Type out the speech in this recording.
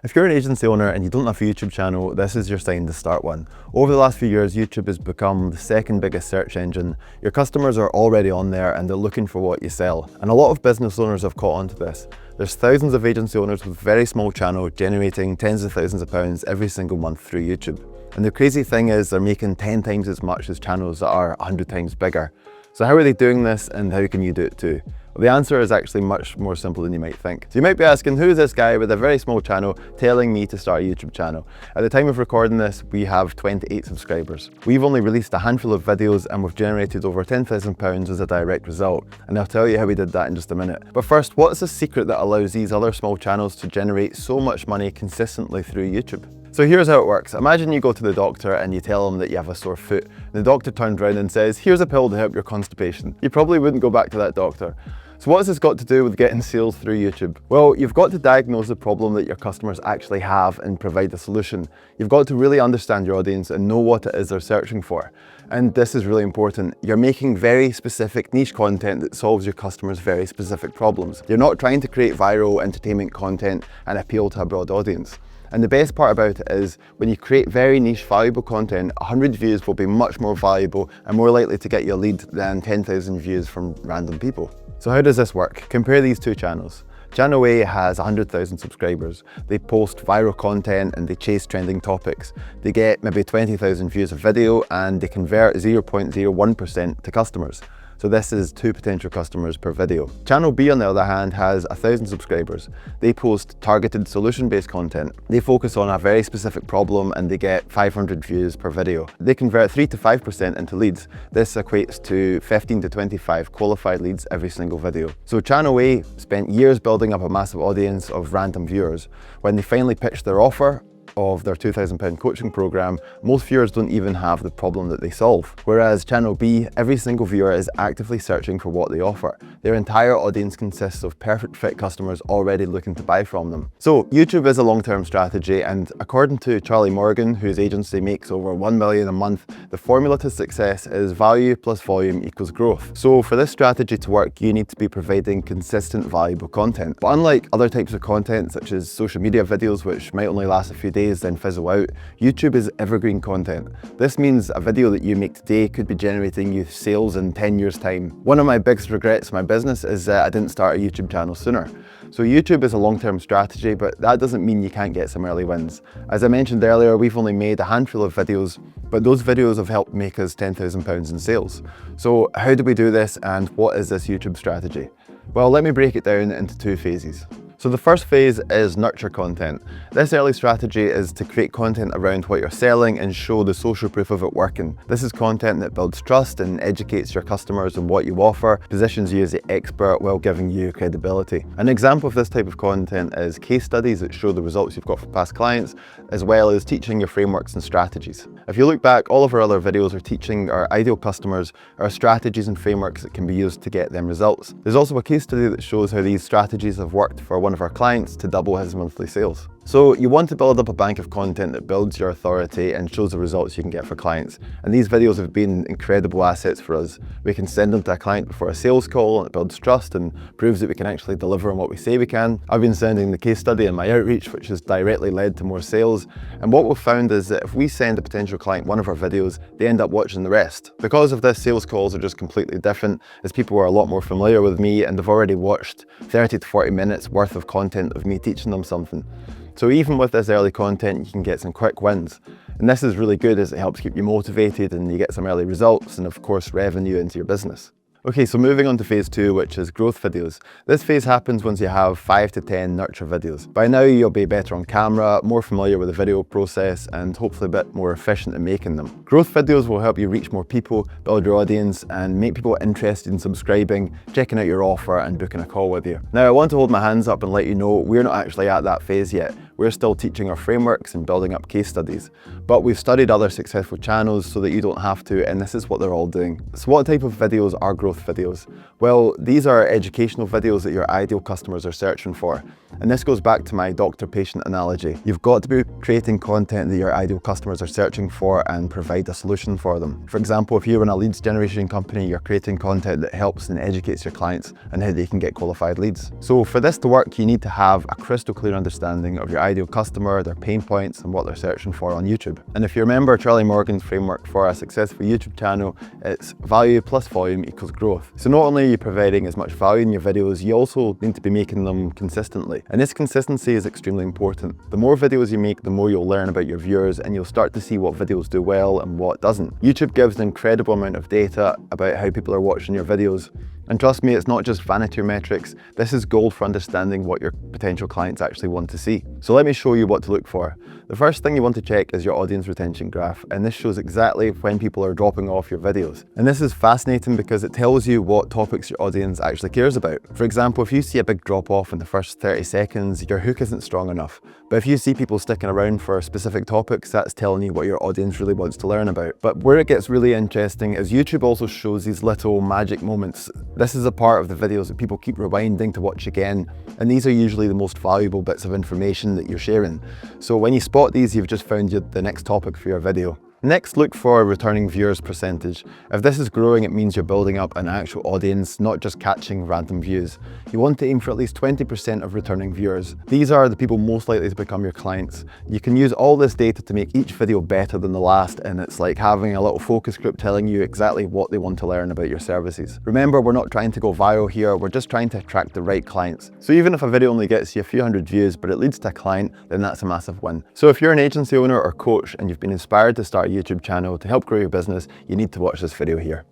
If you're an agency owner and you don't have a YouTube channel, this is your sign to start one. Over the last few years, YouTube has become the second biggest search engine. Your customers are already on there and they're looking for what you sell. And a lot of business owners have caught on to this. There's thousands of agency owners with very small channels generating tens of thousands of pounds every single month through YouTube. And the crazy thing is they're making 10 times as much as channels that are 100 times bigger. So how are they doing this and how can you do it too? Well, the answer is actually much more simple than you might think. So you might be asking, who is this guy with a very small channel telling me to start a YouTube channel? At the time of recording this, we have 28 subscribers. We've only released a handful of videos and we've generated over £10,000 as a direct result. And I'll tell you how we did that in just a minute. But first, what's the secret that allows these other small channels to generate so much money consistently through YouTube? So here's how it works. Imagine you go to the doctor and you tell him that you have a sore foot. The doctor turns around and says, here's a pill to help your constipation. You probably wouldn't go back to that doctor. So what has this got to do with getting sales through YouTube? Well, you've got to diagnose the problem that your customers actually have and provide a solution. You've got to really understand your audience and know what it is they're searching for. And this is really important. You're making very specific niche content that solves your customers' very specific problems. You're not trying to create viral entertainment content and appeal to a broad audience. And the best part about it is when you create very niche, valuable content, 100 views will be much more valuable and more likely to get you a lead than 10,000 views from random people. So how does this work? Compare these two channels. Channel A has 100,000 subscribers. They post viral content and they chase trending topics. They get maybe 20,000 views of video and they convert 0.01% to customers. So this is 2 potential customers per video. Channel B, on the other hand, has 1,000 subscribers. They post targeted solution-based content. They focus on a very specific problem and they get 500 views per video. They convert 3 to 5% into leads. This equates to 15 to 25 qualified leads every single video. So Channel A spent years building up a massive audience of random viewers. When they finally pitched their offer of their £2,000 coaching program, most viewers don't even have the problem that they solve. Whereas Channel B, every single viewer is actively searching for what they offer. Their entire audience consists of perfect fit customers already looking to buy from them. So YouTube is a long-term strategy, and according to Charlie Morgan, whose agency makes over 1 million a month, the formula to success is value plus volume equals growth. So for this strategy to work, you need to be providing consistent, valuable content. But unlike other types of content, such as social media videos, which might only last a few days then fizzle out, YouTube is evergreen content. This means a video that you make today could be generating you sales in 10 years time. One of my biggest regrets in my business is that I didn't start a YouTube channel sooner. So YouTube is a long-term strategy, but that doesn't mean you can't get some early wins. As I mentioned earlier, we've only made a handful of videos, but those videos have helped make us £10,000 in sales. So how do we do this and what is this YouTube strategy? Well, let me break it down into 2 phases. So the first phase is nurture content. This early strategy is to create content around what you're selling and show the social proof of it working. This is content that builds trust and educates your customers on what you offer, positions you as the expert while giving you credibility. An example of this type of content is case studies that show the results you've got from past clients, as well as teaching your frameworks and strategies. If you look back, all of our other videos are teaching our ideal customers our strategies and frameworks that can be used to get them results. There's also a case study that shows how these strategies have worked for one of our clients to double his monthly sales. So you want to build up a bank of content that builds your authority and shows the results you can get for clients. And these videos have been incredible assets for us. We can send them to a client before a sales call and it builds trust and proves that we can actually deliver on what we say we can. I've been sending the case study in my outreach, which has directly led to more sales. And what we've found is that if we send a potential client one of our videos, they end up watching the rest. Because of this, sales calls are just completely different, as people are a lot more familiar with me and they've already watched 30 to 40 minutes worth of content of me teaching them something. So even with this early content, you can get some quick wins. And this is really good as it helps keep you motivated and you get some early results and of course revenue into your business. Okay, so moving on to phase 2, which is growth videos. This phase happens once you have 5 to 10 nurture videos. By now you'll be better on camera, more familiar with the video process, and hopefully a bit more efficient in making them. Growth videos will help you reach more people, build your audience, and make people interested in subscribing, checking out your offer, and booking a call with you. Now I want to hold my hands up and let you know we're not actually at that phase yet. We're still teaching our frameworks and building up case studies. But we've studied other successful channels so that you don't have to, and this is what they're all doing. So what type of videos are growth videos? Well, these are educational videos that your ideal customers are searching for. And this goes back to my doctor-patient analogy. You've got to be creating content that your ideal customers are searching for and provide a solution for them. For example, if you run a leads generation company, you're creating content that helps and educates your clients on how they can get qualified leads. So for this to work, you need to have a crystal clear understanding of your ideal customer, their pain points, and what they're searching for on YouTube. And if you remember Charlie Morgan's framework for a successful YouTube channel, it's value plus volume equals growth. So not only are you providing as much value in your videos, you also need to be making them consistently. And this consistency is extremely important. The more videos you make, the more you'll learn about your viewers, and you'll start to see what videos do well and what doesn't. YouTube gives an incredible amount of data about how people are watching your videos. And trust me, it's not just vanity metrics. This is gold for understanding what your potential clients actually want to see. So let me show you what to look for. The first thing you want to check is your audience retention graph, and this shows exactly when people are dropping off your videos. And this is fascinating because it tells you what topics your audience actually cares about. For example, if you see a big drop off in the first 30 seconds, your hook isn't strong enough. But if you see people sticking around for specific topics, that's telling you what your audience really wants to learn about. But where it gets really interesting is YouTube also shows these little magic moments. This is a part of the videos that people keep rewinding to watch again, and these are usually the most valuable bits of information that you're sharing. So when you spot these, you've just found the next topic for your video. Next, look for returning viewers percentage. If this is growing, it means you're building up an actual audience, not just catching random views. You want to aim for at least 20% of returning viewers. These are the people most likely to become your clients. You can use all this data to make each video better than the last, and it's like having a little focus group telling you exactly what they want to learn about your services. Remember, we're not trying to go viral here, we're just trying to attract the right clients. So even if a video only gets you a few hundred views, but it leads to a client, then that's a massive win. So if you're an agency owner or coach and you've been inspired to start a YouTube channel to help grow your business, you need to watch this video here.